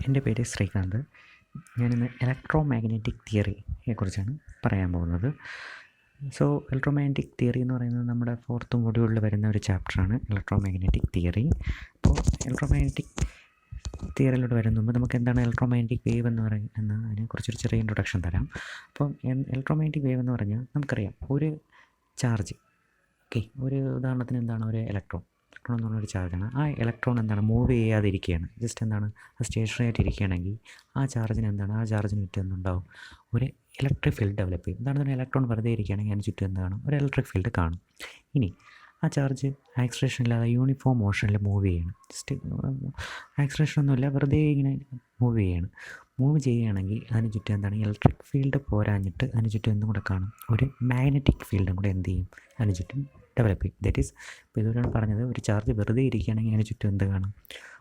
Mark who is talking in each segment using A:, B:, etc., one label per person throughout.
A: എൻ്റെ പേര് ശ്രീകാന്ത്. ഞാനിന്ന് ഇലക്ട്രോമാഗ്നറ്റിക് തിയറിയെക്കുറിച്ചാണ് പറയാൻ പോകുന്നത്. സോ ഇലക്ട്രോമാഗ്നറ്റിക് തിയറി എന്ന് പറയുന്നത് നമ്മുടെ 4th മൊഡ്യൂളിൽ വരുന്ന ഒരു ചാപ്റ്ററാണ് ഇലക്ട്രോമാഗ്നറ്റിക് തിയറി. അപ്പോൾ ഇലക്ട്രോമാഗ്നറ്റിക് തിയറിയിലോട്ട് വരുന്ന മുമ്പ് നമുക്ക് എന്താണ് ഇലക്ട്രോമാഗ്നറ്റിക് വേവ് എന്ന് പറയുന്ന അതിനെക്കുറിച്ചൊരു ചെറിയ ഇൻട്രൊഡക്ഷൻ തരാം. അപ്പം ഇലക്ട്രോമാഗ്നറ്റിക് വേവ് എന്ന് പറഞ്ഞാൽ നമുക്കറിയാം, ഒരു ചാർജ്, ഒരു ഉദാഹരണത്തിന് എന്താണ് ഒരു ഇലക്ട്രോൺ എന്ന് പറഞ്ഞൊരു ചാർജാണ്. ആ ഇലക്ട്രോൺ എന്താണ് മൂവ് ചെയ്യാതിരിക്കുകയാണ്, ജസ്റ്റ് എന്താണ് സ്റ്റേഷനറി ആയിട്ട് ഇരിക്കുകയാണെങ്കിൽ ആ ചാർജിന് ചുറ്റും എന്തുണ്ടാവും, ഒരു ഇലക്ട്രിക് ഫീൽഡ് ഡെവലപ്പ് ചെയ്യും. എന്താണ് ഇലക്ട്രോൺ വെറുതെ ഇരിക്കുകയാണെങ്കിൽ അതിന് ചുറ്റും എന്താണ് ഒരു ഇലക്ട്രിക് ഫീൽഡ് കാണും. ഇനി ആ ചാർജ് ആക്സിലറേഷൻ ഇല്ലാതെ യൂണിഫോം മോഷനിൽ മൂവ് ചെയ്യണം. ജസ്റ്റ് ആക്സിലറേഷൻ ഒന്നുമില്ല, വെറുതെ ഇങ്ങനെ മൂവ് ചെയ്യുകയാണെങ്കിൽ അതിന് ചുറ്റും എന്താണ് ഇലക്ട്രിക് ഫീൽഡ് പോരാഞ്ഞിട്ട് അതിന് ചുറ്റും എന്തും കൂടെ കാണും, ഒരു മാഗ്നറ്റിക് ഫീൽഡും കൂടെ എന്ത് ചെയ്യും, അതിന് ചുറ്റും ഡെവലപ്പ് ചെയ്യും. ദാറ്റ് ഈസ്, ഇപ്പോൾ ഇതുവരെയാണ് പറഞ്ഞത്, ഒരു ചാർജ് വെറുതെ ഇരിക്കുകയാണെങ്കിൽ അതിന് ചുറ്റും എന്ത് കാണും,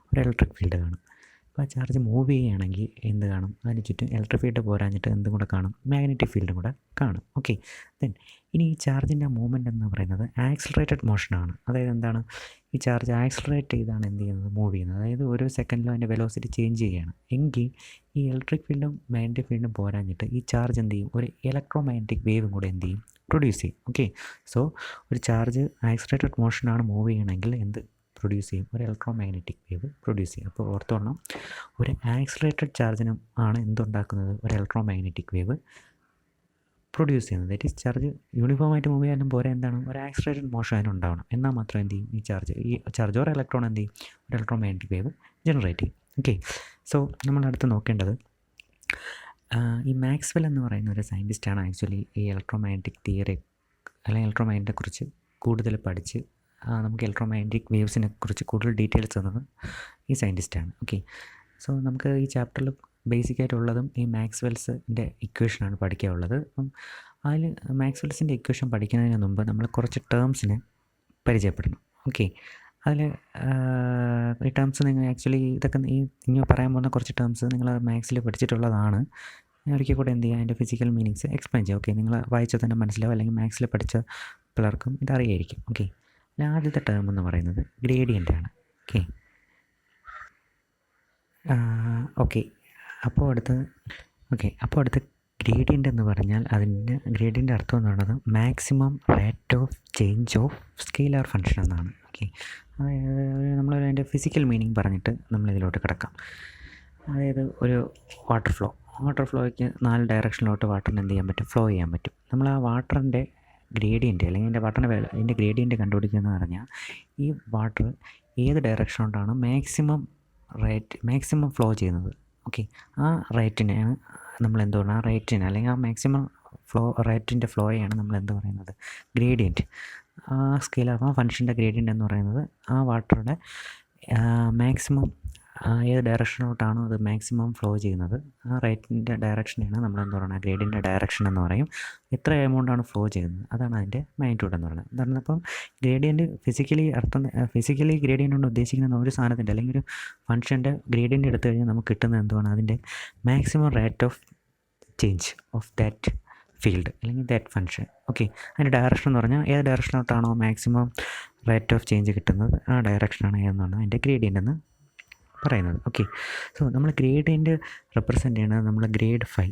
A: ഒരു ഇലക്ട്രിക് ഫീൽഡ് കാണും. അപ്പോൾ ആ ചാർജ് മൂവ് ചെയ്യുകയാണെങ്കിൽ എന്ത് കാണും, അതിന് ചുറ്റും ഇലക്ട്രിക് ഫീൽഡ് പോരാഞ്ഞിട്ട് എന്തും കൂടെ കാണും, മാഗ്നറ്റിക് ഫീൽഡും കൂടെ കാണും. ഓക്കെ, ദെൻ ഇനി ഈ ചാർജിൻ്റെ മൂവ്മെൻറ്റ് എന്ന് പറയുന്നത് ആക്സിലറേറ്റഡ് മോഷനാണ്. അതായത് എന്താണ്, ഈ ചാർജ് ആക്സിലറേറ്റ് ചെയ്താണ് എന്ത് ചെയ്യുന്നത്, മൂവ് ചെയ്യുന്നത്. അതായത് ഓരോ സെക്കൻഡിലും അതിൻ്റെ വെലോസിറ്റി ചേഞ്ച് ചെയ്യുകയാണ്. എങ്കിൽ ഈ ഇലക്ട്രിക് ഫീൽഡും മാഗ്നറ്റിക് ഫീൽഡും പോരാഞ്ഞിട്ട് ഈ ചാർജ് എന്ത് ചെയ്യും, ഒരു ഇലക്ട്രോമാഗ്നറ്റിക് വേവും കൂടെ എന്ത് ചെയ്യും, പ്രൊഡ്യൂസ് ചെയ്യും. ഓക്കെ, സോ ഒരു ചാർജ് ആക്സിലറേറ്റഡ് മോഷനാണ് മൂവ് ചെയ്യണമെങ്കിൽ എന്ത് പ്രൊഡ്യൂസ് ചെയ്യും, ഒരു ഇലക്ട്രോമാഗ്നറ്റിക് വേവ് പ്രൊഡ്യൂസ് ചെയ്യും. അപ്പോൾ ഓർത്തോണം, ഒരു ആക്സിലറേറ്റഡ് ചാർജിനും ആണ് എന്തുണ്ടാക്കുന്നത്, ഒരു ഇലക്ട്രോമാഗ്നറ്റിക് വേവ് പ്രൊഡ്യൂസ് ചെയ്യുന്നത്. ദാറ്റ് ഈസ്, ചാർജ് യൂണിഫോമായിട്ട് മൂവ് ചെയ്യാനും പോരാ, എന്താണ് ഒരു ആക്സിലറേറ്റഡ് മോഷൻ അതിനുണ്ടാവണം. എന്നാൽ മാത്രം എന്ത് ചെയ്യും, ഈ ചാർജ് ഓർ ഇലക്ട്രോൺ എന്ത് ചെയ്യും, ഒരു ഇലക്ട്രോമാഗ്നറ്റിക് വേവ് ജനറേറ്റ് ചെയ്യും. ഓക്കെ, സോ നമ്മൾ അടുത്ത് നോക്കേണ്ടത്, ഈ മാക്സ്വെൽ എന്ന് പറയുന്ന ഒരു സയൻറ്റിസ്റ്റാണ് ആക്ച്വലി ഈ ഇലക്ട്രോമാഗ്നറ്റിക് തിയറി അല്ലെങ്കിൽ ഇലക്ട്രോമാഗ്നറ്റിനെ കുറിച്ച് കൂടുതൽ പഠിച്ച് നമുക്ക് ഇലക്ട്രോമാഗ്നറ്റിക് വേവ്സിനെ കുറിച്ച് കൂടുതൽ ഡീറ്റെയിൽസ് തന്നത് ഈ സയൻറ്റിസ്റ്റാണ്. ഓക്കെ, സോ നമുക്ക് ഈ ചാപ്റ്ററിൽ ബേസിക്കായിട്ടുള്ളതും ഈ മാക്സ്വെൽസിൻ്റെ ഇക്വേഷനാണ് പഠിക്കാനുള്ളത്. അപ്പം അതിൽ മാക്സ്വെൽസിൻ്റെ ഇക്വേഷൻ പഠിക്കുന്നതിന് മുമ്പ് നമ്മൾ കുറച്ച് ടേംസിനെ പരിചയപ്പെടണം. ഓക്കെ, അതിൽ ഈ ടേംസ് നിങ്ങൾ ആക്ച്വലി ഇതൊക്കെ ഇനി പറയാൻ പോകുന്ന കുറച്ച് ടേംസ് നിങ്ങൾ മാത്സിൽ പഠിച്ചിട്ടുള്ളതാണ്. ഒരിക്കൽ കൂടെ എന്ത് ചെയ്യുക, അതിൻ്റെ ഫിസിക്കൽ മീനിങ്സ് എക്സ്പ്ലെയിൻ ചെയ്യുക. ഓക്കെ, നിങ്ങൾ വായിച്ചാൽ തന്നെ മനസ്സിലാവും, അല്ലെങ്കിൽ മാത്സിൽ പഠിച്ച പിള്ളേർക്കും ഇതറിയായിരിക്കും. ഓക്കെ, ആദ്യത്തെ ടേം എന്ന് പറയുന്നത് ഗ്രേഡിയൻ്റ് ആണ്. ഓക്കെ, അപ്പോൾ അടുത്ത ഗ്രേഡിയൻ്റ് എന്ന് പറഞ്ഞാൽ അതിൻ്റെ ഗ്രേഡിയൻ്റ് അർത്ഥം എന്ന് പറയുന്നത് maximum rate of change of scalar function എന്നാണ്. ഓക്കെ, നമ്മൾ അതിൻ്റെ ഫിസിക്കൽ മീനിങ് പറഞ്ഞിട്ട് നമ്മളിതിലോട്ട് കിടക്കാം. അതായത് ഒരു വാട്ടർ ഫ്ലോയ്ക്ക് 4 ഡയറക്ഷനിലോട്ട് വാട്ടറിന് എന്ത് ചെയ്യാൻ പറ്റും, ഫ്ലോ ചെയ്യാൻ പറ്റും. നമ്മൾ ആ വാട്ടറിൻ്റെ ഗ്രേഡിയൻ്റ് അല്ലെങ്കിൽ അതിൻ്റെ ഗ്രേഡിയൻ്റ് കണ്ടുപിടിക്കുകയെന്ന് പറഞ്ഞാൽ ഈ വാട്ടർ ഏത് ഡയറക്ഷനോട്ടാണ് മാക്സിമം ഫ്ലോ ചെയ്യുന്നത്. ഓക്കെ, ആ റേറ്റിനെയാണ് നമ്മൾ എന്ത് പറയുന്നത്, ആ റേറ്റിന് അല്ലെങ്കിൽ ആ മാക്സിമം റേറ്റിൻ്റെ ഫ്ലോയാണ് നമ്മൾ എന്ത് പറയുന്നത്, ഗ്രേഡിയൻറ്റ്. ആ സ്കെയിലാർ ഫംഗ്ഷൻ്റെ ഗ്രേഡിയൻ്റ് എന്ന് പറയുന്നത് ആ വാട്ടറുടെ മാക്സിമം ഏത് ഡയറക്ഷനോട്ടാണോ അത് മാക്സിമം ഫ്ലോ ചെയ്യുന്നത്, ആ റേറ്റിൻ്റെ ഡയറക്ഷനെയാണ് നമ്മൾ എന്ത് പറയുന്നത്, ഗ്രേഡിയൻ്റെ ഡയറക്ഷൻ എന്ന് പറയും. എത്ര എമൗണ്ടാണ് ഫ്ലോ ചെയ്യുന്നത് അതാണ് അതിൻ്റെ മാഗ്നിറ്റ്യൂഡ് എന്ന് പറയുന്നത്. എന്താണ്, അപ്പം ഗ്രേഡിയൻ്റ് ഫിസിക്കലി ഗ്രേഡിയൻ്റ് കൊണ്ട് ഉദ്ദേശിക്കുന്ന ഒരു സാധനത്തിൻ്റെ അല്ലെങ്കിൽ ഒരു ഫംഗ്ഷൻ്റെ ഗ്രേഡിയൻ്റ് എടുത്തു കഴിഞ്ഞാൽ നമുക്ക് കിട്ടുന്നത് എന്തുവാണ്, അതിൻ്റെ maximum rate of change of that field അല്ലെങ്കിൽ ദാറ്റ് ഫംഗ്ഷൻ. ഓക്കെ, അതിൻ്റെ ഡയറക്ഷൻ എന്ന് പറഞ്ഞാൽ ഏത് ഡയറക്ഷനോട്ടാണോ മാക്സിമം റേറ്റ് ഓഫ് ചേഞ്ച് കിട്ടുന്നത് ആ ഡയറക്ഷനാണ് ഏതെന്നാണ് അതിൻ്റെ ഗ്രേഡിയൻ്റ് എന്ന് പറയുന്നത്. ഓക്കെ, സോ നമ്മൾ ഗ്രേഡിയൻ്റ് റെപ്രസെൻ്റ് ചെയ്യുന്നത് നമ്മൾ ഗ്രേഡ് ഫൈ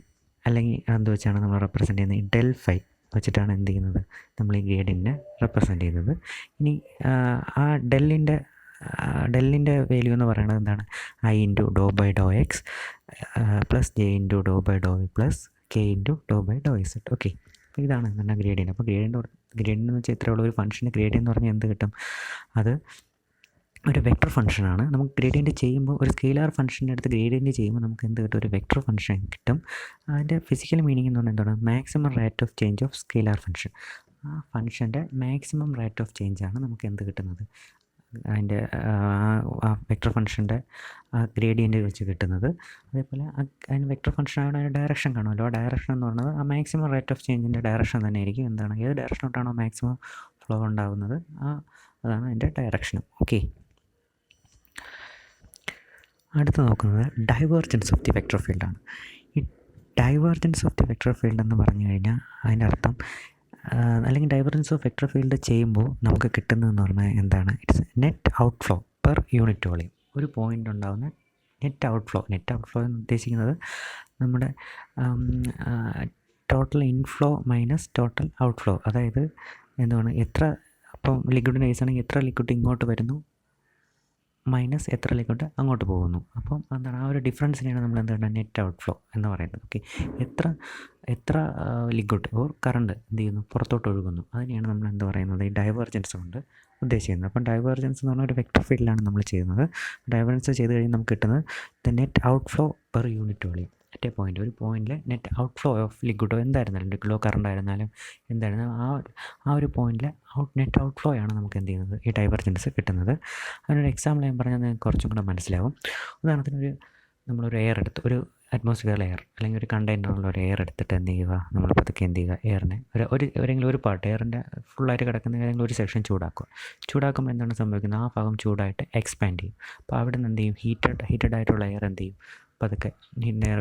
A: അല്ലെങ്കിൽ എന്ത് വെച്ചാണ് നമ്മൾ റെപ്രസെൻ്റ് ചെയ്യുന്നത്, ഈ ഡെൽ ഫൈ വെച്ചിട്ടാണ് എന്ത് ചെയ്യുന്നത്, നമ്മൾ ഈ ഗ്രേഡിയൻറ്റിനെ റെപ്രസെൻ്റ് ചെയ്യുന്നത്. ഇനി ആ ഡെല്ലിൻ്റെ വാല്യൂ എന്ന് പറയുന്നത് എന്താണ്, I × δ/δx plus J × δ/δy K × δ/δz. Okay, അപ്പോൾ ഇതാണ് എന്താണ് ഗ്രേഡിയൻ്റ്. അപ്പോൾ ഗ്രേഡിയൻ്റ് എന്ന് വെച്ചാൽ ഇത്രയുള്ള ഒരു ഫംഗ്ഷന് ഗ്രേഡിയൻ്റ് എന്ന് പറഞ്ഞാൽ എന്ത് കിട്ടും, അത് ഒരു വെക്റ്റർ ഫംഗ്ഷനാണ്. നമുക്ക് ഗ്രേഡിയൻ്റ് ചെയ്യുമ്പോൾ ഒരു സ്കെയിലാർ ഫംഗ്ഷൻ്റെ അടുത്ത് ഗ്രേഡിയൻ്റ് ചെയ്യുമ്പോൾ നമുക്ക് എന്ത് കിട്ടും, ഒരു വെക്റ്റർ ഫംഗ്ഷൻ കിട്ടും. അതിൻ്റെ ഫിസിക്കൽ മീനിങ് എന്ന് പറഞ്ഞാൽ എന്താണ്, maximum rate of change of scalar function. ആ ഫംഗ്ഷൻ്റെ മാക്സിമം റേറ്റ് ഓഫ് ചേഞ്ചാണ് നമുക്ക് എന്ത് കിട്ടുന്നത്, അതിൻ്റെ ആ വെക്റ്റർ ഫംഗ്ഷൻ്റെ ഗ്രേഡിയൻ്റ് വെച്ച് കിട്ടുന്നത്. അതേപോലെ അതിന് വെക്റ്റർ ഫംഗ്ഷൻ ആയതുകൊണ്ട് അതിൻ്റെ ഡയറക്ഷൻ കാണുമല്ലോ, ആ ഡയറക്ഷൻ എന്ന് പറയുന്നത് ആ മാക്സിമം റേറ്റ് ഓഫ് ചേഞ്ചിൻ്റെ ഡയറക്ഷൻ തന്നെ ആയിരിക്കും. എന്താണ്, ഏത് ഡയറക്ഷനോട്ടാണോ മാക്സിമം ഫ്ലോ ഉണ്ടാകുന്നത് അതാണ് അതിൻ്റെ ഡയറക്ഷനും. ഓക്കെ, അടുത്ത് നോക്കുന്നത് ഡൈവേർജൻസ് ഓഫ് ദി വെക്റ്റർ ഫീൽഡാണ്. ഈ divergence of the vector field എന്ന് പറഞ്ഞു കഴിഞ്ഞാൽ അതിൻ്റെ അർത്ഥം അല്ലെങ്കിൽ ഡൈവേർജൻസ് ഓഫ് വെക്റ്റർ ഫീൽഡ് ചെയ്യുമ്പോൾ നമുക്ക് കിട്ടുന്നതെന്ന് പറഞ്ഞാൽ എന്താണ്, it's net out flow per unit volume. ഒരു പോയിൻ്റ് ഉണ്ടാകുന്ന നെറ്റ് ഔട്ട്ഫ്ലോ എന്ന് ഉദ്ദേശിക്കുന്നത് നമ്മുടെ total inflow minus total outflow. അതായത് എന്താണ്, എത്ര ഇപ്പം ലിക്വിഡിൻ്റെ കേസ് ആണെങ്കിൽ എത്ര ലിക്വിഡ് ഇങ്ങോട്ട് വരുന്നു മൈനസ് എത്ര ലിക്വിഡ് അങ്ങോട്ട് പോകുന്നു. അപ്പം എന്താണ്, ആ ഒരു ഡിഫറൻസിനെയാണ് നമ്മൾ എന്താണ് നെറ്റ് ഔട്ട്ഫ്ലോ എന്ന് പറയുന്നത്. ഓക്കെ, എത്ര ലിക്വിഡ് ഓർ കറണ്ട് എന്ത് ചെയ്യുന്നു, പുറത്തോട്ട് ഒഴുകുന്നു, അതിനെയാണ് നമ്മൾ എന്ത് പറയുന്നത്, ഈ ഡൈവേർജൻസ് കൊണ്ട് ഉദ്ദേശിക്കുന്നത്. അപ്പം ഡൈവേർജൻസ് എന്ന് പറഞ്ഞാൽ ഒരു വെക്ടർ ഫീൽഡിലാണ് നമ്മൾ ചെയ്യുന്നത്. ഡൈവേർജൻസ് ചെയ്ത് കഴിഞ്ഞാൽ നമുക്ക് കിട്ടുന്നത് the net outflow per unit volume at A point. ഒരു പോയിന്റിൽ നെറ്റ് ഔട്ട്ഫ്ലോ ഓഫ് ലിക്വിഡോ എന്തായിരുന്നാലും ലിക്വിഡോ കറണ്ട് ആയിരുന്നാലും എന്തായിരുന്നാലും ആ ഒരു പോയിന്റിലെ നെറ്റ് ഔട്ട്ഫ്ലോ ആണ് നമുക്ക് എന്ത് ചെയ്യുന്നത്, ഈ ഡൈവേർജൻസ് കിട്ടുന്നത്. അതിനൊരു എക്സാമ്പിൾ ഞാൻ പറഞ്ഞാൽ നിങ്ങൾക്ക് കുറച്ചും കൂടെ മനസ്സിലാവും. ഉദാഹരണത്തിന് നമ്മളൊരു എയർ എടുത്ത്, ഒരു അറ്റ്മോസ്ഫിയറിൽ എയർ അല്ലെങ്കിൽ ഒരു കണ്ടെയ്നറിലുള്ള ഒരു എയർ എടുത്തിട്ട് എന്ത് ചെയ്യുക, നമ്മൾ പതുക്കെ എന്ത് ചെയ്യുക, എയറിനെ ഏതെങ്കിലും ഒരു പാർട്ട്, എയറിൻ്റെ ഫുള്ളായിട്ട് കിടക്കുന്ന ഏതെങ്കിലും ഒരു സെക്ഷൻ ചൂടാക്കുമ്പോൾ എന്താണ് സംഭവിക്കുന്നത്, ആ ഭാഗം ചൂടായിട്ട് എക്സ്പാൻഡ് ചെയ്യും. അപ്പോൾ അവിടെ നിന്ന് എന്ത് ചെയ്യും, ഹീറ്റഡ് ആയിട്ടുള്ള എയർ എന്ത് ചെയ്യും, പതുക്കെ എയർ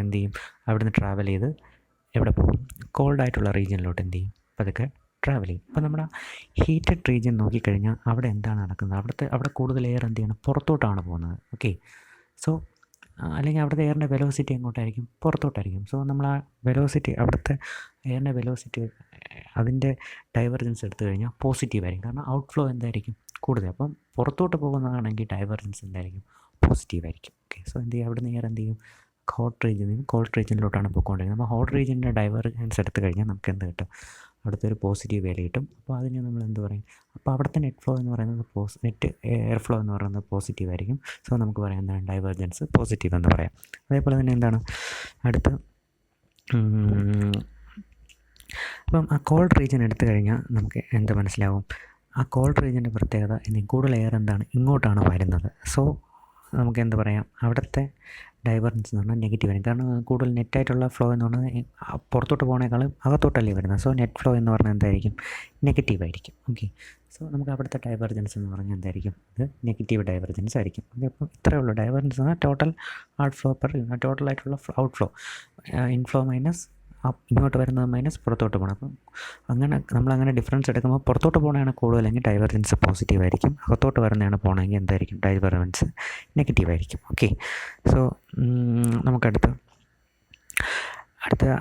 A: എന്ത് ചെയ്യും, അവിടെ നിന്ന് ട്രാവൽ ചെയ്ത് എവിടെ പോകും, കോൾഡായിട്ടുള്ള റീജിയനിലോട്ട് എന്ത് ചെയ്യും, പതുക്കെ ട്രാവൽ ചെയ്യും. അപ്പോൾ നമ്മുടെ ഹീറ്റഡ് റീജിയൻ നോക്കിക്കഴിഞ്ഞാൽ അവിടെ എന്താണ് നടക്കുന്നത്, അവിടെ കൂടുതൽ എയർ എന്ത് ചെയ്യണം, പുറത്തോട്ടാണ് പോകുന്നത്. ഓക്കെ, സോ അല്ലെങ്കിൽ അവിടുത്തെ എയറിൻ്റെ വെലോസിറ്റി എങ്ങോട്ടായിരിക്കും, പുറത്തോട്ടായിരിക്കും. സോ നമ്മൾ ആ വെലോസിറ്റി, അവിടുത്തെ എയറിൻ്റെ വെലോസിറ്റി, അതിൻ്റെ ഡൈവർജൻസ് എടുത്തു കഴിഞ്ഞാൽ പോസിറ്റീവായിരിക്കും. കാരണം ഔട്ട്ഫ്ലോ എന്തായിരിക്കും, കൂടുതൽ. അപ്പം പുറത്തോട്ട് പോകുന്നതാണെങ്കിൽ ഡൈവർജൻസ് എന്തായിരിക്കും, പോസിറ്റീവായിരിക്കും. ഓക്കെ, സോ എന്ത് ചെയ്യും, അവിടുന്ന് എയർ എന്ത് ചെയ്യും, ഹോട്ട് റീജിയനിൽ നിന്ന് കോൾഡ് റീജിയനിലോട്ടാണ് പോയിക്കൊണ്ടിരിക്കുന്നത്. അപ്പോൾ ഹോട്ട് റീജിയൻ്റെ ഡൈവർജൻസ് എടുത്തു കഴിഞ്ഞാൽ നമുക്ക് എന്ത് കിട്ടും, അവിടുത്തെ പോസിറ്റീവ് വാല്യൂ കിട്ടും. അപ്പോൾ അതിനെ നമ്മൾ എന്ത് പറയും, അപ്പോൾ അവിടുത്തെ നെറ്റ് ഫ്ലോ എന്ന് പറയുന്നത് നെറ്റ് എയർ ഫ്ലോ എന്ന് പറയുന്നത് പോസിറ്റീവ് ആയിരിക്കും. സോ നമുക്ക് പറയാം എന്താണ്, ഡൈവേർജൻസ് പോസിറ്റീവ് എന്ന് പറയാം. അതേപോലെ തന്നെ എന്താണ് അടുത്ത, അപ്പം ആ കോൾഡ് റീജിയൻ എടുത്തു കഴിഞ്ഞാൽ നമുക്ക് എന്ത് മനസ്സിലാവും, ആ കോൾഡ് റീജിയൻ്റെ പ്രത്യേകത കൂടുതൽ എയർ എന്താണ് ഇങ്ങോട്ടാണ് വരുന്നത്. സോ നമുക്ക് എന്ത് പറയാം, അവിടുത്തെ ഡൈവർജൻസ് എന്ന് പറഞ്ഞാൽ നെഗറ്റീവ് ആയിരിക്കും. കാരണം കൂടുതൽ നെറ്റായിട്ടുള്ള ഫ്ലോ എന്ന് പറഞ്ഞാൽ പുറത്തോട്ട് പോകുന്നേക്കാളും അകത്തോട്ടല്ലേ വരുന്നത്. സോ നെറ്റ് ഫ്ലോ എന്ന് പറഞ്ഞാൽ എന്തായിരിക്കും, നെഗറ്റീവ് ആയിരിക്കും. ഓക്കെ, സോ നമുക്ക് അവിടുത്തെ ഡൈവർജൻസ് എന്ന് പറഞ്ഞാൽ എന്തായിരിക്കും, ഇത് നെഗറ്റീവ് ഡൈവർജൻസ് ആയിരിക്കും. ഓക്കെ, അപ്പോൾ ഇത്രയേ ഉള്ളൂ. ഡൈവർജൻസ് എന്ന് പറഞ്ഞാൽ ടോട്ടൽ ഔട്ട്ഫ്ലോ ടോട്ടലായിട്ടുള്ള ഔട്ട്ഫ്ലോ, ഇൻഫ്ലോ മൈനസ് ഇങ്ങോട്ട് വരുന്നത് മൈനസ് പുറത്തോട്ട് പോകണം. അപ്പം നമ്മളങ്ങനെ ഡിഫറൻസ് എടുക്കുമ്പോൾ പുറത്തോട്ട് പോകണമെങ്കിൽ കൂടുതലെങ്കിൽ ഡൈവർജൻസ് പോസിറ്റീവ് ആയിരിക്കും, അകത്തോട്ട് വരുന്നതാണ് പോകണമെങ്കിൽ എന്തായിരിക്കും, ഡൈവർജൻസ് നെഗറ്റീവ് ആയിരിക്കും. ഓക്കെ, സോ നമുക്കടുത്ത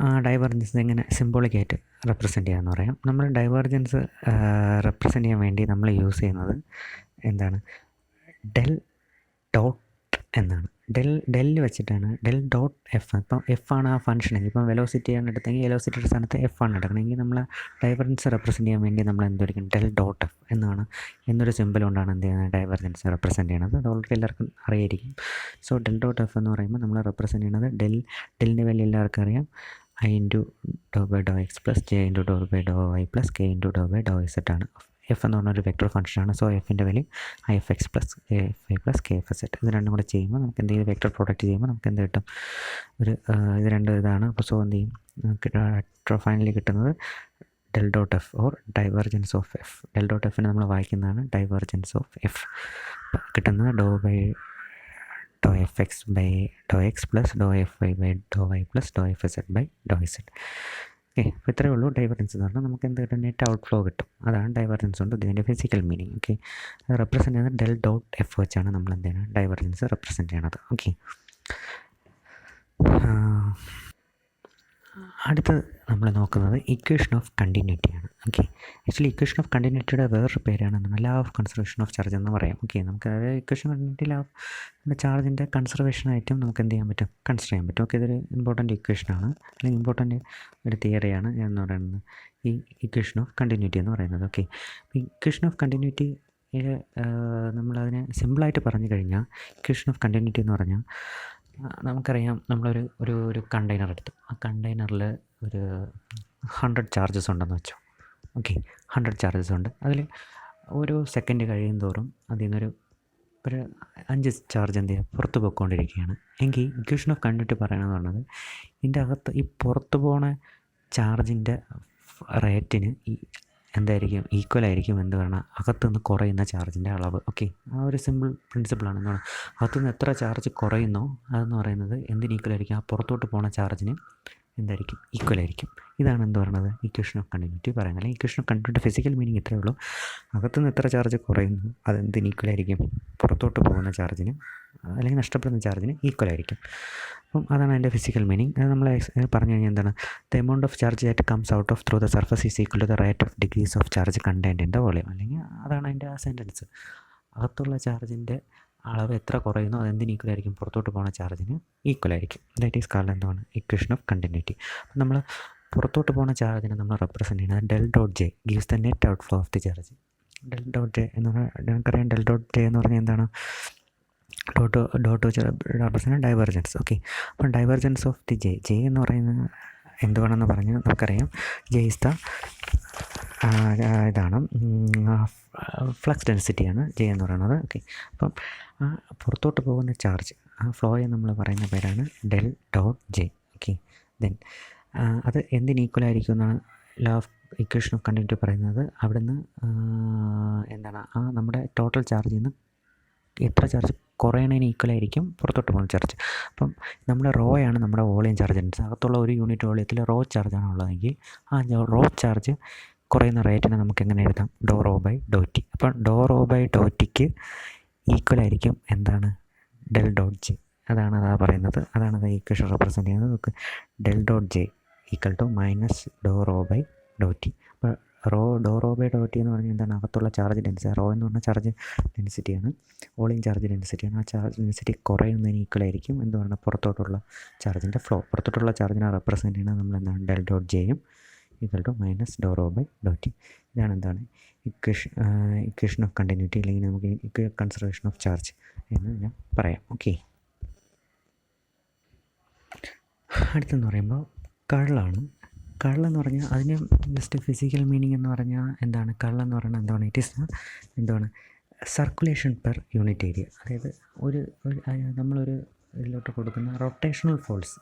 A: ആ ഡൈവർജൻസ് എങ്ങനെ സിംബോളിക്കായിട്ട് റെപ്രസെൻ്റ് ചെയ്യാമെന്ന് പറയാം. നമ്മൾ ഡൈവർജൻസ് റെപ്രസെൻ്റ് ചെയ്യാൻ വേണ്ടി നമ്മൾ യൂസ് ചെയ്യുന്നത് എന്താണ്, ഡെൽ ഡോട്ട് എന്നാണ്. ഡെൽ വെച്ചിട്ടാണ്, ഡെൽ ഡോട്ട് എഫ്. ഇപ്പം എഫ് ആണ് ആ ഫംഗ്ഷൻ. ഇപ്പം വെലോസിറ്റിയാണ് എടുത്തെങ്കിൽ വെലോസിറ്റിയുടെ സ്ഥാനത്ത് എഫ് ആണ് എടുക്കണമെങ്കിൽ നമ്മൾ ഡൈവർജൻസ് റെപ്രസെൻ്റ് ചെയ്യാൻ വേണ്ടി നമ്മൾ എന്തായിരിക്കും, ഡെൽ ഡോട്ട് എഫ് എന്നൊരു സിമ്പിൾ കൊണ്ടാണ് എന്ത് ചെയ്യുന്നത്, ഡൈവർജൻസ് റെപ്രസെൻ്റ് ചെയ്യുന്നത്. അത് ഓൾറെഡി എല്ലാവർക്കും അറിയായിരിക്കും. സോ ഡെൽ ഡോട്ട് എഫ് എന്ന് പറയുമ്പോൾ നമ്മൾ റെപ്രസെൻ്റ് ചെയ്യുന്നത് ഡെല്ലിൻ്റെ വാല്യൂ എല്ലാവർക്കും അറിയാം, I into Dr by Dr X plus J into Dr by Dr Y plus K into Dr by do Z ആണ്. എഫ് എന്ന് പറഞ്ഞൊരു വെക്ടർ ഫംഗ്ഷനാണ്. സോ എഫിൻ്റെ value I F X plus A F I plus K F Z. ഇത് രണ്ടും കൂടെ ചെയ്യുമ്പോൾ നമുക്ക് എന്തെങ്കിലും വെക്ടർ പ്രോഡക്റ്റ് ചെയ്യുമ്പോൾ നമുക്ക് എന്ത് കിട്ടും, ഇത് രണ്ട് ഇതാണ്. അപ്പോൾ സോ എന്ത് ചെയ്യും, ഫൈനലി കിട്ടുന്നത് del dot F or divergence of F. Del dot എഫിനെ നമ്മൾ വായിക്കുന്നതാണ് ഡൈവർജൻസ് ഓഫ് എഫ്. കിട്ടുന്നത് do by do F X by Dr X plus do F Y by Dr Y plus do F Z by do Z. Okay, അപ്പോൾ ഇത്രയേ ഉള്ളൂ divergence എന്ന് പറഞ്ഞാൽ. നമുക്ക് എന്ത് കിട്ടും, നെറ്റ് ഔട്ട് ഫ്ലോ കിട്ടും. അതാണ് ഡൈവർജൻസ് കൊണ്ട് ഇതിൻ്റെ ഫിസിക്കൽ മീനിങ്. ഓക്കെ, അത് റെപ്രസെൻ്റ് ചെയ്യുന്നത് ഡെൽ ഡോട്ട് എഫ് വെച്ചാണ് നമ്മൾ എന്ത് ചെയ്യുന്നത്, ഡൈവർജൻസ് റെപ്രസെൻ്റ് ചെയ്യണത്. ഓക്കെ, അടുത്തത് നമ്മൾ നോക്കുന്നത് ഇക്വേഷൻ ഓഫ് കണ്ടിന്യൂറ്റിയാണ്. ഓക്കെ, ആക്ച്വലി ഇക്വേഷൻ ഓഫ് കണ്ടിന്യൂറ്റിയുടെ വേറൊരു പേരാണ് ലാ ഓഫ് കൺസർവേഷൻ ഓഫ് ചാർജ് എന്ന് പറയാം. ഓക്കെ, നമുക്ക് അതായത് ഇക്വേഷൻ കണ്ടിന്യൂറ്റി ലാ ഓഫ് ചാർജിൻ്റെ കൺസർവേഷനായിട്ടും നമുക്ക് എന്ത് ചെയ്യാൻ പറ്റും, കൺസിഡർ ചെയ്യാൻ പറ്റും. ഓക്കെ, ഇതൊരു ഇമ്പോർട്ടൻറ്റ് ഇക്വേഷനാണ്, അല്ലെങ്കിൽ ഇമ്പോർട്ടൻറ്റ് ഒരു തിയറിയാണ് എന്ന് പറയുന്നത് ഈ ഇക്വേഷൻ ഓഫ് കണ്ടിന്യൂറ്റി എന്ന് പറയുന്നത്. ഓക്കെ, ഇക്വേഷൻ ഓഫ് കണ്ടിന്യൂറ്റി നമ്മളതിനെ സിമ്പിളായിട്ട് പറഞ്ഞു കഴിഞ്ഞാൽ, ഇക്വേഷൻ ഓഫ് കണ്ടിന്യൂറ്റി എന്ന് പറഞ്ഞാൽ നമുക്കറിയാം, ഒരു കണ്ടെയ്നർ എടുത്തു. ആ കണ്ടെയ്നറിൽ ഒരു 100 ചാർജസ് ഉണ്ടെന്ന് വെച്ചോ. ഓക്കെ, 100 ചാർജസ് ഉണ്ട്. അതിൽ ഓരോ സെക്കൻഡ് കഴിയും തോറും അതിൽ നിന്നൊരു 5 ചാർജ് എന്ത് ചെയ്യുക, പുറത്ത് പോയിക്കൊണ്ടിരിക്കുകയാണ്. എങ്കിൽ ഇക്വേഷൻ ഓഫ് കണ്ടിന്യൂറ്റി പറയണമെന്ന് പറഞ്ഞത്, ഇതിൻ്റെ അകത്ത് ഈ പുറത്ത് പോണ ചാർജിൻ്റെ റേറ്റിന് എന്തായിരിക്കും, ഈക്വലായിരിക്കും എന്ത് പറഞ്ഞാൽ അകത്തുനിന്ന് കുറയുന്ന ചാർജിൻ്റെ അളവ്. ഓക്കെ, ആ ഒരു സിമ്പിൾ പ്രിൻസിപ്പിളാണ്. എന്താണ്, അകത്തുനിന്ന് എത്ര ചാർജ് കുറയുന്നോ അതെന്ന് പറയുന്നത് എന്തിന് ഈക്വലായിരിക്കും, ആ പുറത്തോട്ട് പോകുന്ന ചാർജിന് എന്തായിരിക്കും, ഈക്വലായിരിക്കും. ഇതാണ് എന്ത് പറയുന്നത്, ഇക്വേഷൻ ഓഫ് കണ്ടിന്യൂറ്റി പറയുന്നത്. അല്ലെങ്കിൽ equation of continuity physical meaning ഇത്രയേ ഉള്ളൂ. അകത്തുനിന്ന് എത്ര ചാർജ് കുറയുന്നു അതെന്തിന് ഈക്വലായിരിക്കും, പുറത്തോട്ട് പോകുന്ന ചാർജിന് അല്ലെങ്കിൽ നഷ്ടപ്പെടുന്ന ചാർജിന് ഈക്വൽ ആയിരിക്കും. അപ്പം അതാണ് അതിൻ്റെ ഫിസിക്കൽ മീനിങ്. അത് നമ്മൾ പറഞ്ഞു കഴിഞ്ഞാൽ എന്താണ്, the amount of charge that comes out of through the surface is equal to the rate of decrease of charge contained in the volume. അല്ലെങ്കിൽ അതാണ് അതിൻ്റെ ആ സെൻറ്റൻസ്. അകത്തുള്ള ചാർജിൻ്റെ അളവ് എത്ര കുറയുന്നു അതെന്തിന് ഈക്വൽ ആയിരിക്കും, പുറത്തോട്ട് പോകുന്ന ചാർജിന് ഈക്വൽ ആയിരിക്കും. ദാറ്റ് ഈസ് കാൾഡ് എന്താണ്, ഇക്വേഷൻ ഓഫ് കണ്ടിന്യൂറ്റി. അപ്പം നമ്മൾ പുറത്തോട്ട് പോകുന്ന ചാർജിനെ നമ്മൾ റെപ്രസെൻറ്റ് ചെയ്യുന്നത് del dot J gives the net out flow of the charge. Del dot J എന്ന് പറഞ്ഞാൽ നമുക്കറിയാം, ഡെൽ ഡോട്ട് ജെ എന്ന് പറഞ്ഞാൽ എന്താണ്, ഡോട്ട് വെച്ച് റെപ്രസെൻറ്റ് ഡൈവേർജൻസ്. ഓക്കെ, അപ്പം ഡൈവേർജൻസ് ഓഫ് ദി ജെ എന്ന് പറയുന്നത് എന്തുവാണെന്ന് പറഞ്ഞാൽ നമുക്കറിയാം, ജെ ഇസ് ദ ഇതാണ് ഫ്ലക്സ് ഡെൻസിറ്റിയാണ് ജെ എന്ന് പറയുന്നത്. ഓക്കെ, അപ്പം ആ പുറത്തോട്ട് പോകുന്ന ചാർജ്, ആ ഫ്ലോയെ നമ്മൾ പറയുന്ന പേരാണ് del dot J. Okay, then അത് എന്തിന് ഈക്വൽ ആയിരിക്കും എന്നാണ് law of equation of continuity പറയുന്നത്. അവിടുന്ന് എന്താണ്, ആ നമ്മുടെ ടോട്ടൽ ചാർജിൽ നിന്ന് എത്ര ചാർജ് കുറയണതിന് ഈക്വൽ ആയിരിക്കും പുറത്തോട്ട് പോകുന്ന ചാർജ്. അപ്പം നമ്മുടെ റോയാണ് നമ്മുടെ വോളിയം ചാർജ്. അകത്തുള്ള ഒരു യൂണിറ്റ് വോളിയത്തിൽ റോ ചാർജാണ് ഉള്ളതെങ്കിൽ ആ റോ ചാർജ് കുറയുന്ന റേറ്റിനെ നമുക്ക് എങ്ങനെ എഴുതാം, do rho by Dr T. അപ്പം ഡോ റോ ബൈ ഡോ ടിക്ക് ഈക്വൽ ആയിരിക്കും എന്താണ്, ഡെൽ ഡോട്ട് ജെ. അതാണ് അതാ പറയുന്നത്, അതാണ് അത് ഈക്വേഷൻ റെപ്രസെൻറ്റ് ചെയ്യുന്നത്. നമുക്ക് del dot J equal to minus Dr rho by Dr T. അപ്പോൾ doh rho by Dr T എന്ന് പറഞ്ഞാൽ എന്താണ്, അകത്തുള്ള ചാർജ് ഡെൻസിറ്റി. റോ എന്ന് പറഞ്ഞാൽ ചാർജ് ഡെൻസിറ്റിയാണ്, വോളിയം ചാർജ് ഡെൻസിറ്റിയാണ്. ആ ചാർജ് ഡെൻസിറ്റി കുറയുന്നതിന് ഈക്വൽ ആയിരിക്കും എന്ന് പറഞ്ഞാൽ പുറത്തോട്ടുള്ള ചാർജിൻ്റെ ഫ്ലോ. പുറത്തോട്ടുള്ള ചാർജിനെ റെപ്രസെൻറ്റ് ചെയ്യുന്നത് നമ്മൾ എന്താണ്, ഡെൽ ഡോട്ട് ജെയും equal to minus Dr rho by Dr T. ഇതാണ് എന്താണ് ഇക്വേഷൻ ഓഫ് കണ്ടിന്യൂറ്റി, അല്ലെങ്കിൽ നമുക്ക് കൺസർവേഷൻ ഓഫ് ചാർജ് എന്ന് ഞാൻ പറയാം. ഓക്കെ, അടുത്തെന്ന് പറയുമ്പോൾ കള്ളാണ്. കള്ളെന്ന് പറഞ്ഞാൽ അതിന് ജസ്റ്റ് ഫിസിക്കൽ മീനിങ് എന്ന് പറഞ്ഞാൽ എന്താണ്, കള്ളെന്ന് പറയുന്നത് എന്താണ്, ഇറ്റ് ഈസ് എന്താണ്, സർക്കുലേഷൻ പെർ യൂണിറ്റ് ഏരിയ. അതായത് നമ്മളൊരു ഇതിലോട്ട് കൊടുക്കുന്ന റൊട്ടേഷണൽ ഫോഴ്സ്,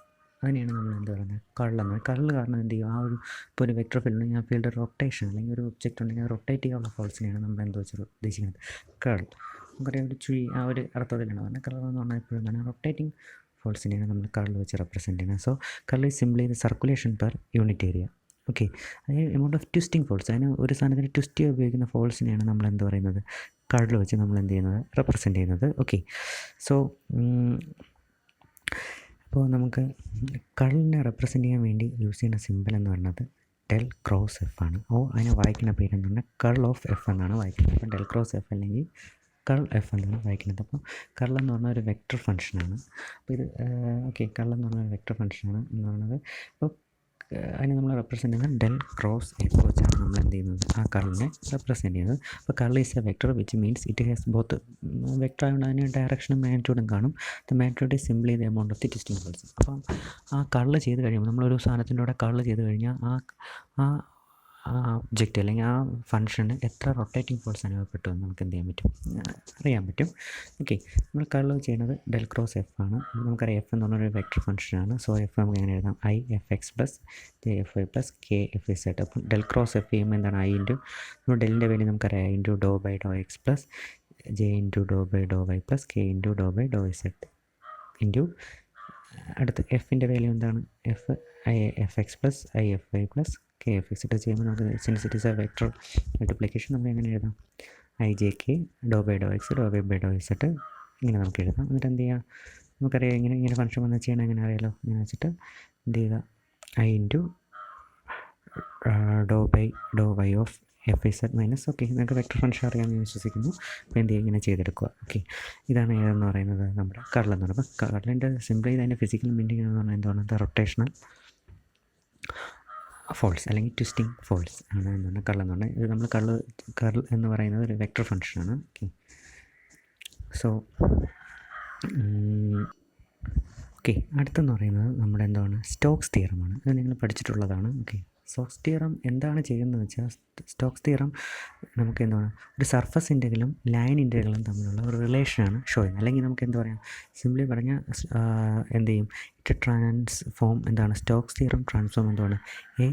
A: അതിനെയാണ് നമ്മൾ എന്ത് പറയുന്നത്, കള്ളെന്ന്. കള്ള് കാരണം എന്ത് ചെയ്യും, ആ ഒരു ഇപ്പോൾ ഒരു വെക്ടർ ഫീൽഡ് ഉണ്ടെങ്കിൽ ആ ഫീൽഡ് റൊട്ടേഷൻ, അല്ലെങ്കിൽ ഒരു ഒബ്ജക്റ്റ് ഉണ്ടെങ്കിൽ റൊട്ടേറ്റ് ചെയ്യാനുള്ള ഫോഴ്സിനെയാണ് നമ്മൾ എന്ത് വെച്ചാൽ ഉദ്ദേശിക്കുന്നത്, കേൾ. നമുക്കറിയാം ഒരു ചുഴി ആ ഒരു അർത്ഥത്തിലാണ് പറഞ്ഞാൽ. കളർ എന്ന് പറഞ്ഞാൽ എപ്പോഴും എന്താണ്, റൊട്ടേറ്റിംഗ് ഫോഴ്സിനെയാണ് നമ്മൾ കളർ വെച്ച് റെപ്രസെൻറ്റ് ചെയ്യുന്നത്. So colour is simply the circulation per unit area. Okay, അതിന് എമൗണ്ട് ഓഫ് ട്വിസ്റ്റിംഗ് ഫോഴ്സ്, അതിന് ഒരു സാധനത്തിന് ട്വിസ്റ്റ് ചെയ്യാൻ ഉപയോഗിക്കുന്ന ഫോഴ്സിനെയാണ് നമ്മൾ എന്ത് പറയുന്നത്, കളർ വെച്ച് നമ്മൾ എന്ത് ചെയ്യുന്നത്, റെപ്രസെൻറ്റ് ചെയ്യുന്നത്. ഓക്കെ, സോ അപ്പോൾ നമുക്ക് കളറിനെ റെപ്രസെൻറ്റ് ചെയ്യാൻ വേണ്ടി യൂസ് ചെയ്യുന്ന സിമ്പിൾ എന്ന് പറയുന്നത് ഡെൽ ക്രോസ് എഫ് ആണ്. അതിനെ വായിക്കുന്ന പേരെന്ന് പറഞ്ഞാൽ കൾ ഓഫ് എഫ് എന്നാണ് വായിക്കുന്നത്. അപ്പോൾ ഡെൽ ക്രോസ് എഫ് അല്ലെങ്കിൽ കൾ എഫ് എന്നാണ് വായിക്കുന്നത്. അപ്പോൾ കൾ എന്ന് പറഞ്ഞാൽ ഒരു വെക്റ്റർ ഫംഗ്ഷനാണ്. അപ്പോൾ ഇത് ഓക്കെ, കൾ എന്ന് പറഞ്ഞാൽ ഒരു വെക്റ്റർ ഫംഗ്ഷനാണ് എന്ന് പറയുന്നത്. അപ്പോൾ അതിനെ നമ്മൾ റെപ്രസെൻറ്റ് ചെയ്യുന്നത് ഡെൽ ക്രോസ് എഫ് വെച്ചാണ് നമ്മൾ എന്ത് ചെയ്യുന്നത്, ആ കളറിനെ റെപ്രസെൻറ്റ് ചെയ്യുന്നത്. അപ്പോൾ colour is a vector which means it has both vector ആയതുകൊണ്ട് അതിന് ഡയറക്ഷനും മാഗ്നിറ്റ്യൂഡും കാണും. The magnitude is simply the amount of the twisting force. അപ്പം ആ കളർ ചെയ്ത് കഴിയുമ്പോൾ, നമ്മളൊരു സാധനത്തിൻ്റെ കൂടെ കളർ ചെയ്ത് കഴിഞ്ഞാൽ ആ ഒബ്ജക്റ്റ് അല്ലെങ്കിൽ ആ ഫംഗ്ഷന് എത്ര റൊട്ടേറ്റിംഗ് ഫോഴ്സ് അനുഭവപ്പെട്ടു എന്ന് നമുക്ക് എന്ത് ചെയ്യാൻ പറ്റും, അറിയാൻ പറ്റും. ഓക്കെ, നമ്മൾ കളർ ചെയ്യുന്നത് ഡെൽ ക്രോസ് എഫ് ആണ്. നമുക്കറിയാം എഫ് എന്ന് പറഞ്ഞൊരു വെക്റ്റർ ഫംഗ്ഷനാണ്. സോ എഫ് നമുക്ക് എങ്ങനെ എഴുതാം, I F X plus J F I plus K F Z. അപ്പം ഡെൽ ക്രോസ് എഫ് ചെയ്യുമ്പോൾ എന്താണ്, ഐ ഇൻറ്റു നമ്മൾ ഡെല്ലിൻ്റെ വാല്യൂ നമുക്കറിയാം, I into Dr by Dr X plus J into Dr by Dr Y plus K into Dr by doh Z into അടുത്ത് എഫിൻ്റെ value എന്താണ്, F I F X plus I F I plus K F X. ഇട്ട് ചെയ്യുമ്പോൾ നമുക്ക് since it is a vector multiplication നമുക്ക് എങ്ങനെ എഴുതാം, I J K doh by Dr X doh by doh Z ഇങ്ങനെ നമുക്ക് എഴുതാം. എന്നിട്ട് എന്ത് ചെയ്യുക, നമുക്കറിയാം ഇങ്ങനെ ഫംഗ്ഷൻ വന്ന് ചെയ്യണം എങ്ങനെ അറിയാലോ, ഇങ്ങനെ വെച്ചിട്ട് എന്ത് ചെയ്യുക, I into Dr by Dr Y of F I Z minus. Okay, നിങ്ങൾക്ക് വെക്റ്റർ ഫംഗ്ഷൻ അറിയാമെന്ന് വിശ്വസിക്കുന്നു. അപ്പോൾ എന്ത് ചെയ്യുക, ഇങ്ങനെ ചെയ്തെടുക്കുക. ഓക്കെ, ഇതാണ് ഏതെന്ന് പറയുന്നത് നമ്മുടെ കർൾ എന്ന് പറയുന്നത്. അപ്പോൾ കർളിൻ്റെ സിംപ്ലി അതിൻ്റെ ഫിസിക്കൽ മീനിങ് എന്ന് പറഞ്ഞാൽ എന്താണ്, റൊട്ടേഷണൽ ഫോൾസ് അല്ലെങ്കിൽ ട്വിസ്റ്റിംഗ് ഫോൾസ് ആണ് എന്ന് പറഞ്ഞാൽ കർൾ എന്ന് പറഞ്ഞാൽ. ഇത് നമ്മൾ കർൾ എന്ന് പറയുന്നത് ഒരു വെക്റ്റർ ഫംഗ്ഷനാണ്. ഓക്കെ, സോ ഓക്കെ, അടുത്തെന്ന് പറയുന്നത് നമ്മുടെ എന്താണ്, സ്റ്റോക്സ് തിയറമാണ്. അത് നിങ്ങൾ പഠിച്ചിട്ടുള്ളതാണ്. ഓക്കെ, സ്റ്റോക്സ് തിയറം എന്താണ് ചെയ്യുന്നത് വെച്ചാൽ, സ്റ്റോക്സ് തിയറം നമുക്ക് എന്താണ്, ഒരു സർഫസ് ഇൻ്റഗ്രലും ലൈൻ ഇൻ്റഗ്രലും തമ്മിലുള്ള ഒരു റിലേഷനാണ് ഷോ ചെയ്യുന്നത്. അല്ലെങ്കിൽ നമുക്ക് എന്ത് പറയാം, സിംപ്ലി പറഞ്ഞാൽ എന്ത് ചെയ്യും, ഇറ്റ് ട്രാൻസ്ഫോം എന്താണ്, സ്റ്റോക്സ് തിയറം ട്രാൻസ്ഫോം എന്താണ്, A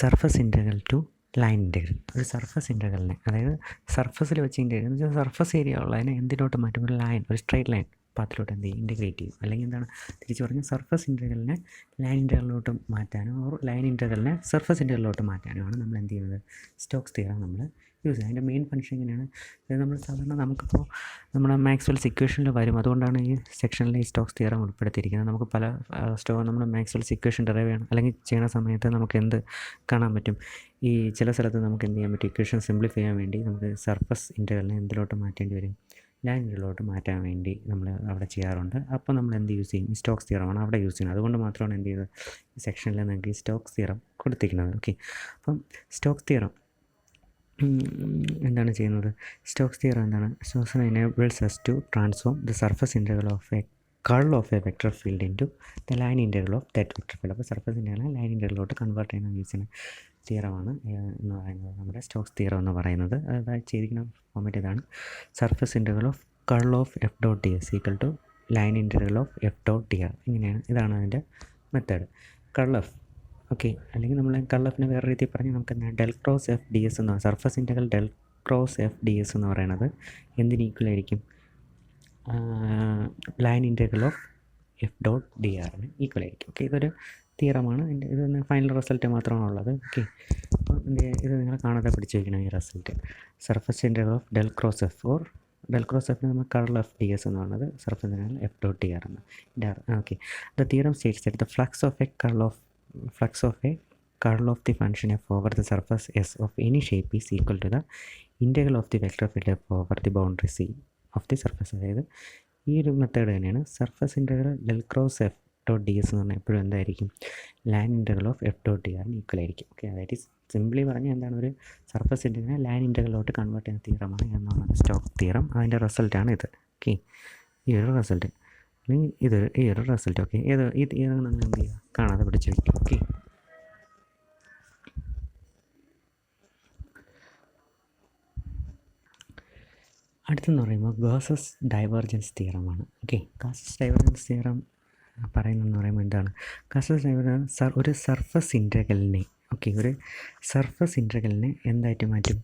A: surface integral to line integral. ഒരു സർഫസ് ഇൻ്റഗ്രലിനെ, അതായത് സർഫസിൽ വെച്ച് ഇൻ്റഗ്രൽ എന്ന് വെച്ചാൽ സർഫസ് ഏരിയ ഉള്ളതിനെ എന്തിലോട്ട് മാറ്റും, ഒരു ലൈൻ, ഒരു സ്ട്രെയിറ്റ് ലൈൻ പാത്തിലോട്ട് എന്ത് ചെയ്യും, ഇൻ്റഗ്രേറ്റ് ചെയ്യും. അല്ലെങ്കിൽ എന്താണ്, തിരിച്ച് പറഞ്ഞാൽ സർഫസ് ഇൻ്റഗ്രലിനെ ലൈൻ ഇൻ്റഗ്രലിലോട്ട് മാറ്റാനോ ഓർ ലൈൻ ഇൻ്റഗ്രലിനെ സർഫസ് ഇൻ്റഗ്രലിലോട്ട് മാറ്റാനുമാണ് നമ്മൾ എന്ത് ചെയ്യുന്നത്, സ്റ്റോക്സ് തിയറം നമ്മൾ യൂസ് ചെയ്യുന്നത്. അതിൻ്റെ മെയിൻ ഫംഗ്ഷൻ എങ്ങനെയാണ്, ഇത് നമ്മൾ സാധാരണ നമുക്കിപ്പോൾ നമ്മുടെ മാക്സ്വെൽസ് ഇക്വേഷനിൽ വരും. അതുകൊണ്ടാണ് ഈ സെക്ഷനിൽ ഈ സ്റ്റോക്സ് തിയറം ഉൾപ്പെടുത്തിയിരിക്കുന്നത്. നമുക്ക് പല നമ്മുടെ മാക്സ്വെൽസ് ഇക്വേഷൻ ഡെറൈവ് ചെയ്യണം അല്ലെങ്കിൽ ചെയ്യുന്ന സമയത്ത് നമുക്ക് എന്ത് കാണാൻ പറ്റും, ഈ ചില സ്ഥലത്ത് നമുക്ക് എന്ത് ചെയ്യാൻ പറ്റും, ഇക്വേഷൻ സിംപ്ലിഫൈ ചെയ്യാൻ വേണ്ടി നമുക്ക് സർഫസ് ഇൻ്റഗ്രലിനെ എന്തിലോട്ട് മാറ്റേണ്ടി വരും, ലൈൻ ഇൻ്റഗ്രലിലോട്ട് മാറ്റാൻ വേണ്ടി നമ്മൾ അവിടെ ചെയ്യാറുണ്ട്. അപ്പോൾ നമ്മൾ എന്ത് യൂസ് ചെയ്യും, ഈ സ്റ്റോക്സ് തിയറമാണ് അവിടെ യൂസ് ചെയ്യുന്നത്. അതുകൊണ്ട് മാത്രമാണ് എന്ത് ചെയ്തത്, ഈ സെക്ഷനിൽ നിങ്ങൾക്ക് ഈ സ്റ്റോക്സ് തിയറം കൊടുത്തിരിക്കുന്നത്. ഓക്കെ, അപ്പം സ്റ്റോക്സ് തിയറം എന്താണ് ചെയ്യുന്നത്, സ്റ്റോക്സ് തിയറം എന്താണ്, Stokes enables us to transform the surface integral of a curl of a vector field into the line integral of that vector field. അപ്പോൾ surface integral line ഇൻ്റഗ്രലിലോട്ട് convert ചെയ്യുന്ന use ചെയ്യുന്ന തിയറമാണ് എന്ന് പറയുന്നത് നമ്മുടെ Stokes theorem എന്ന് പറയുന്നത്. അതായത് ചെയ്തിരിക്കുന്ന ഫോർമാറ്റ് ഇതാണ്, surface integral of curl of F dot D S equal to line integral of F dot D R. ഇങ്ങനെയാണ്, ഇതാണ് അതിൻ്റെ മെത്തേഡ്. കേൾ എഫ്, ഓക്കെ, അല്ലെങ്കിൽ നമ്മൾ കേൾ എഫിനെ വേറെ രീതിയിൽ പറഞ്ഞാൽ നമുക്ക് del cross F D S എന്ന്, surface integral del cross F D S എന്ന് പറയുന്നത് എന്തിന് ഈക്വലായിരിക്കും, line integral of F dot D ആറിന് ഈക്വലായിരിക്കും. ഓക്കെ, ഇതൊരു തിയറമാണ്. ഇത് ഫൈനൽ റിസൾട്ട് മാത്രമാണുള്ളത്. ഓക്കെ, അപ്പോൾ ഇത് നിങ്ങൾ കാണാതെ പിടിച്ച് വയ്ക്കണം ഈ result. Surface integral of del cross F or del cross എഫിന് നമ്മൾ കേൾ എഫ് ഡി എസ് എന്ന് പറയുന്നത് surface integral F dot D R എന്ന്. Okay, the theorem states that the flux of a curl of the function f over the surface S of any shape is equal to the integral of the vector field f over the boundary C of the surface. അതായത് ഈ ഒരു method തന്നെയാണ് surface integral del cross F dot D S എന്ന് പറഞ്ഞാൽ എപ്പോഴും എന്തായിരിക്കും, line integral of F dot D ആറിന് equal ആയിരിക്കും. ഓക്കെ, അതായത് സിംപ്ലി പറഞ്ഞാൽ എന്താണ്, ഒരു സർഫസ് ഇൻ്റഗ്രൽ ലൈൻ ഇൻ്റഗ്രലോട്ട് കൺവേർട്ട് ചെയ്യുന്ന തിയറമാണ് എന്നാണ് സ്റ്റോക്സ് തിയറം. അതിൻ്റെ റിസൾട്ടാണ് ഇത്. ഓക്കെ, ഈ ഒരു റിസൾട്ട്, ഈ ഒരു റിസൾട്ട്. ഓക്കെ, ഇത് നിങ്ങൾ എന്ത് ചെയ്യുക, കാണാതെ പിടിച്ച് വയ്ക്കും. ഓക്കെ, അടുത്തെന്ന് പറയുമ്പോൾ ഗോസസ് ഡൈവേർജൻസ് തിയറമാണ്. ഓക്കെ, ഗോസസ് ഡൈവേർജൻസ് തിയറം പറയുന്നതെന്ന് പറയുമ്പോൾ എന്താണ്, ഗോസസ് ഡൈവേർജൻസ് ഒരു സർഫസ് ഇൻ്റഗ്രലിനെ, ഓക്കെ, ഒരു സർഫസ് ഇൻ്റഗ്രലിനെ എന്തായിട്ട് മാറ്റും,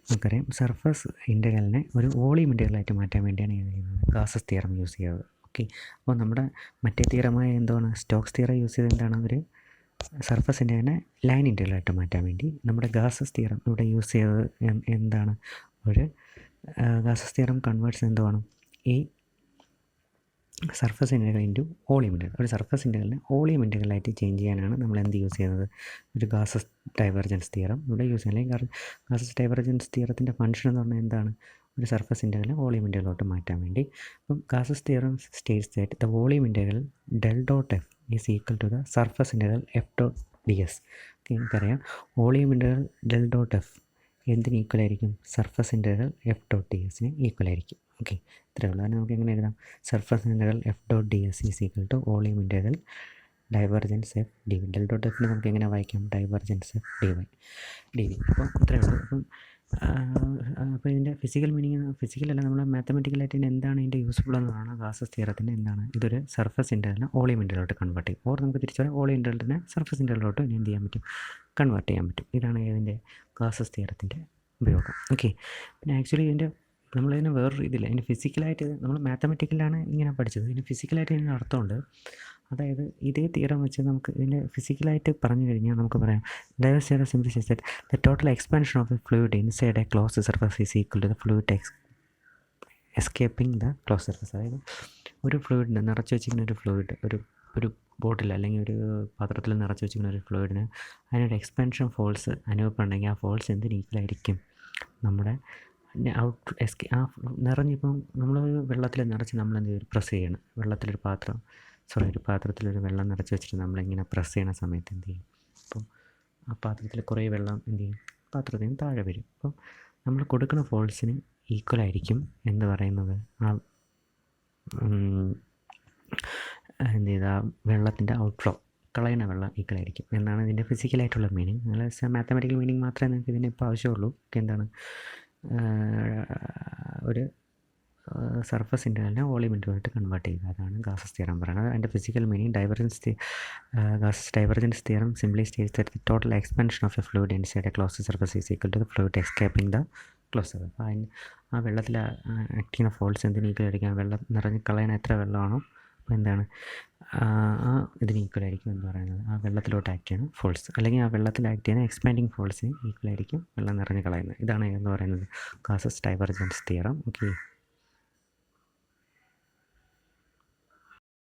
A: നമുക്കറിയാം സർഫസ് ഇൻ്റഗ്രലിനെ ഒരു വോളിയം ഇൻ്റഗ്രലായിട്ട് മാറ്റാൻ വേണ്ടിയാണ് ചെയ്യുന്നത് ഗോസസ് തിയറം യൂസ് ചെയ്യുന്നത്. ഓക്കെ, അപ്പോൾ നമ്മുടെ മറ്റേ തിയറമായ എന്താണ്, സ്റ്റോക്സ് തിയറം യൂസ് ചെയ്ത് എന്താണ്, ഒരു സർഫസ് ഇൻ്റഗ്രലിനെ ലൈൻ ഇൻ്റഗ്രലായിട്ട് മാറ്റാൻ വേണ്ടി. നമ്മുടെ ഗോസസ് തിയറം ഇവിടെ യൂസ് ചെയ്തത് എന്താണ്, ഒരു ഗോസസ് തിയറം കൺവേർട്സ് എന്തുവാണ്, ഈ surface integral into volume integral, ഒരു സർഫസ് ഇൻ്റഗ്രലിനെ വോളിയം ഇൻ്റഗ്രലായിട്ട് ചേഞ്ച് ചെയ്യാനാണ് നമ്മൾ എന്ത് യൂസ് ചെയ്യുന്നത്, ഒരു ഗോസസ് ഡൈവേർജൻസ് തിയറം ഇവിടെ യൂസ് ചെയ്യുന്നത്. കാരണം ഗോസസ് ഡൈവേർജൻസ് തിയറത്തിൻ്റെ ഫംഗ്ഷൻ എന്ന് പറഞ്ഞാൽ എന്താണ്, ഒരു സർഫസ് ഇൻ്റഗ്രലിനെ വോളിയം ഇൻ്റഗ്രലോട്ട് മാറ്റാൻ വേണ്ടി. അപ്പം Gauss's theorem states that the volume integral del dot F is equal to the surface integral F dot D S. നമുക്കറിയാം volume integral del dot F എന്തിന് ഈക്വലായിരിക്കും, surface integral F dot D എസിന് ഈക്വലായിരിക്കും. Okay, ഇത്രയേ ഉള്ളൂ. അതിന് നമുക്ക് എങ്ങനെ എഴുതാം, surface integral F dot D S is equal to volume integral divergence F D V. Del dot എഫിന് നമുക്ക് എങ്ങനെ വായിക്കാം, divergence F D Y D V. അപ്പോൾ ഇത്രയേ ഉള്ളൂ. അപ്പോൾ ഇതിൻ്റെ ഫിസിക്കലല്ല നമ്മൾ മാത്തമെറ്റിക്കലായിട്ട് എന്താണ് ഇതിൻ്റെ യൂസ്ഫുൾ എന്ന് പറയുന്നത്, ഗോസസ് തിയറത്തിൻ്റെ എന്താണ്, ഇതൊരു സർഫസ് ഇൻ്റഗ്രലിനെ വോളിയം ഇൻ്റഗ്രലോട്ട് കൺവേർട്ട് ചെയ്യും. ഓർ നമുക്ക് തിരിച്ചു പറയാം, വോളിയം ഇൻ്റഗ്രലിനെ സർഫസ് ഇൻ്റഗ്രലോട്ട് എന്ത് ചെയ്യാൻ പറ്റും, കൺവേർട്ട് ചെയ്യാൻ പറ്റും. ഇതാണ് ഇതിൻ്റെ ഗോസസ് തിയറത്തിൻ്റെ ഉപയോഗം. ഓക്കെ, പിന്നെ ആക്ച്വലി ഇതിൻ്റെ നമ്മളതിന് വേറൊരു രീതിയില്ല, ഇതിന് ഫിസിക്കലായിട്ട് നമ്മൾ മാത്തമെറ്റിക്കലാണ് ഇങ്ങനെ പഠിച്ചത്, ഇതിന് ഫിസിക്കലായിട്ട് ഇതിന് അർത്ഥമുണ്ട്. അതായത് ഇതേ തിയറം വെച്ച് നമുക്ക് ഇതിൻ്റെ ഫിസിക്കലായിട്ട് പറഞ്ഞു കഴിഞ്ഞാൽ നമുക്ക് പറയാം, diverse theorem simply says that the total expansion of a fluid inside a closed surface is equal to the fluid escaping the closed surface. അതായത് ഒരു ഫ്ലൂയിഡിന് നിറച്ച് വെച്ചിരിക്കുന്ന ഒരു ഫ്ലൂയിഡ്, ഒരു ബോട്ടിൽ അല്ലെങ്കിൽ ഒരു പാത്രത്തിൽ നിറച്ച് വെച്ചിരിക്കുന്ന ഒരു ഫ്ലൂയിഡിന് അതിനൊരു എക്സ്പാൻഷൻ ഫോഴ്സ് അനുഭവപ്പെടുന്നെങ്കിൽ ആ ഫോഴ്സ് എന്തിന് ഈക്വലായിരിക്കും, നമ്മുടെ ആ നിറഞ്ഞിപ്പം നമ്മൾ വെള്ളത്തിൽ നിറച്ച് നമ്മളെന്ത് ചെയ്യും, പ്രസ് ചെയ്യണം. ഒരു പാത്രത്തിലൊരു വെള്ളം നിറച്ച് വെച്ചിട്ട് നമ്മളിങ്ങനെ പ്രസ് ചെയ്യണ സമയത്ത് എന്ത് ചെയ്യും, അപ്പം ആ പാത്രത്തിൽ കുറേ വെള്ളം എന്ത് ചെയ്യും, പാത്രത്തിൽ നിന്ന് താഴെ വരും. അപ്പം നമ്മൾ കൊടുക്കുന്ന ഫോഴ്സിന് ഈക്വലായിരിക്കും എന്ന് പറയുന്നത് എന്ത് ചെയ്താൽ വെള്ളത്തിൻ്റെ ഔട്ട്ഫ്ലോ, കളയുന്ന വെള്ളം ഈക്വലായിരിക്കും എന്നാണ് ഇതിൻ്റെ ഫിസിക്കലായിട്ടുള്ള മീനിങ്. നിങ്ങൾ മാത്തമാറ്റിക്കൽ മീനിങ് മാത്രമേ നിങ്ങൾക്ക് ഇതിന് ഇപ്പോൾ ആവശ്യമുള്ളൂ. എന്താണ്, ഒരു സർഫസ് ഇൻ്റഗ്രലിനെ വോളിയം ഇൻ്റഗ്രലായിട്ട് കൺവേർട്ട് ചെയ്യുക, അതാണ് ഗോസസ് തിയറം പറയുന്നത്. അതിൻ്റെ physical meaning Gauss's divergence theorem simply states that the total expansion of a fluid inside a closed surface is equal to the fluid escaping the closed surface. അപ്പോൾ ആ വെള്ളത്തിൽ act ചെയ്യുന്ന force എന്തിന് equal ആയിരിക്കും, വെള്ളം നിറഞ്ഞ് കളയുന്ന എത്ര വെള്ളമാണോ എന്താണ് ആ ഇതിന് ഈക്വലായിരിക്കും എന്ന് പറയുന്നത്. ആ വെള്ളത്തിലോട്ട് ആക്ട് ചെയ്യുന്ന ഫോഴ്സ്, അല്ലെങ്കിൽ ആ വെള്ളത്തിൽ ആക്ട് ചെയ്യുന്ന എക്സ്പാൻഡിങ് ഫോഴ്സിന് ഈക്വലായിരിക്കും വെള്ളം നിറഞ്ഞ് കളയുന്നത്. ഇതാണ് എന്ന് പറയുന്നത് ഗാസസ് ഡൈവർജൻസ് തിയറം. ഓക്കെ.